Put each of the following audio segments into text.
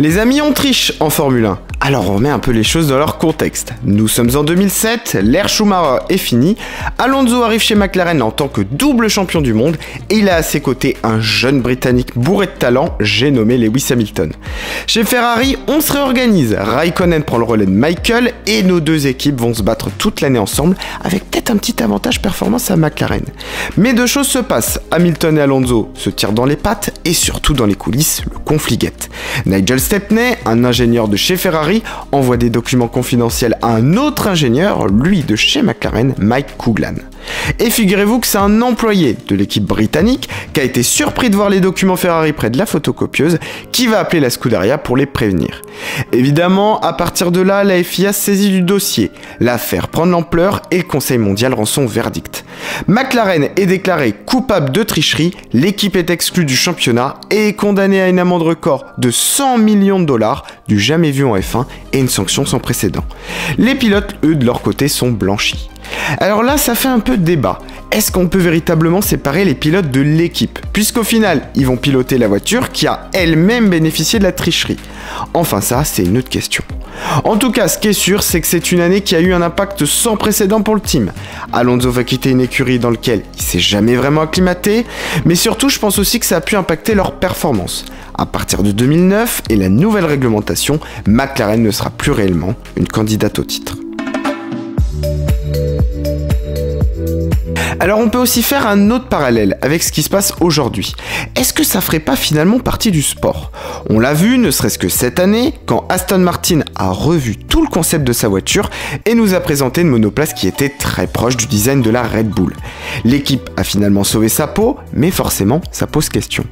Les amis, on triche en Formule 1. Alors on remet un peu les choses dans leur contexte. Nous sommes en 2007, l'ère Schumacher est finie, Alonso arrive chez McLaren en tant que double champion du monde et il a à ses côtés un jeune Britannique bourré de talent, j'ai nommé Lewis Hamilton. Chez Ferrari, on se réorganise, Raikkonen prend le relais de Michael et nos deux équipes vont se battre toute l'année ensemble avec peut-être un petit avantage performance à McLaren. Mais deux choses se passent, Hamilton et Alonso se tirent dans les pattes et surtout dans les coulisses, le conflit guette. Nigel Stepney, un ingénieur de chez Ferrari, envoie des documents confidentiels à un autre ingénieur, lui de chez McLaren, Mike Coughlin. Et figurez-vous que c'est un employé de l'équipe britannique qui a été surpris de voir les documents Ferrari près de la photocopieuse qui va appeler la Scuderia pour les prévenir. Évidemment, à partir de là, la FIA saisit du dossier. L'affaire prend de l'ampleur et le Conseil mondial rend son verdict. McLaren est déclaré coupable de tricherie, l'équipe est exclue du championnat et est condamnée à une amende record de 100 millions de dollars, du jamais vu en F1 et une sanction sans précédent. Les pilotes, eux, de leur côté, sont blanchis. Alors là, ça fait un peu de débat. Est-ce qu'on peut véritablement séparer les pilotes de l'équipe? Puisqu'au final, ils vont piloter la voiture qui a elle-même bénéficié de la tricherie. Enfin ça, c'est une autre question. En tout cas, ce qui est sûr, c'est que c'est une année qui a eu un impact sans précédent pour le team. Alonso va quitter une écurie dans laquelle il s'est jamais vraiment acclimaté, mais surtout, je pense aussi que ça a pu impacter leur performance. À partir de 2009 et la nouvelle réglementation, McLaren ne sera plus réellement une candidate au titre. Alors on peut aussi faire un autre parallèle avec ce qui se passe aujourd'hui. Est-ce que ça ferait pas finalement partie du sport? On l'a vu, ne serait-ce que cette année, quand Aston Martin a revu tout le concept de sa voiture et nous a présenté une monoplace qui était très proche du design de la Red Bull. L'équipe a finalement sauvé sa peau, mais forcément ça pose question.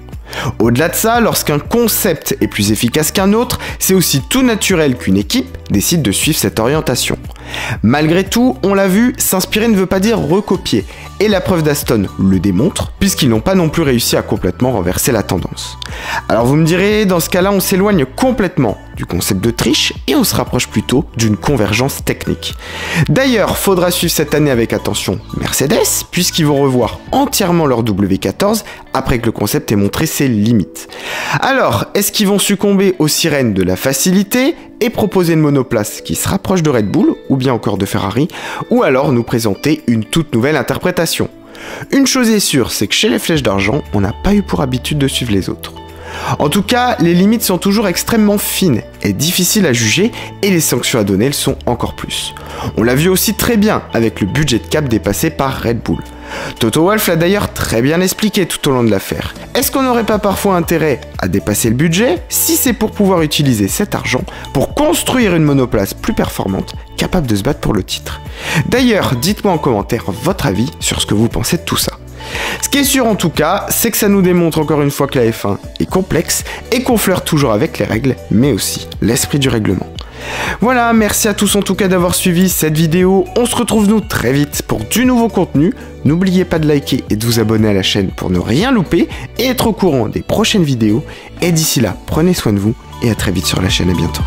Au-delà de ça, lorsqu'un concept est plus efficace qu'un autre, c'est aussi tout naturel qu'une équipe décide de suivre cette orientation. Malgré tout, on l'a vu, s'inspirer ne veut pas dire recopier, et la preuve d'Aston le démontre, puisqu'ils n'ont pas non plus réussi à complètement renverser la tendance. Alors vous me direz, dans ce cas-là, on s'éloigne complètement du concept de triche et on se rapproche plutôt d'une convergence technique. D'ailleurs, faudra suivre cette année avec attention Mercedes, puisqu'ils vont revoir entièrement leur W14 après que le concept ait montré ses limites. Alors, est-ce qu'ils vont succomber aux sirènes de la facilité et proposer une monoplace qui se rapproche de Red Bull, ou bien encore de Ferrari, ou alors nous présenter une toute nouvelle interprétation? Une chose est sûre, c'est que chez les Flèches d'Argent, on n'a pas eu pour habitude de suivre les autres. En tout cas, les limites sont toujours extrêmement fines et difficiles à juger et les sanctions à donner le sont encore plus. On l'a vu aussi très bien avec le budget de cap dépassé par Red Bull. Toto Wolff l'a d'ailleurs très bien expliqué tout au long de l'affaire. Est-ce qu'on n'aurait pas parfois intérêt à dépasser le budget si c'est pour pouvoir utiliser cet argent pour construire une monoplace plus performante capable de se battre pour le titre? D'ailleurs, dites-moi en commentaire votre avis sur ce que vous pensez de tout ça. Ce qui est sûr en tout cas, c'est que ça nous démontre encore une fois que la F1 est complexe et qu'on flirte toujours avec les règles, mais aussi l'esprit du règlement. Voilà, merci à tous en tout cas d'avoir suivi cette vidéo, on se retrouve nous très vite pour du nouveau contenu, n'oubliez pas de liker et de vous abonner à la chaîne pour ne rien louper et être au courant des prochaines vidéos, et d'ici là, prenez soin de vous et à très vite sur la chaîne, à bientôt.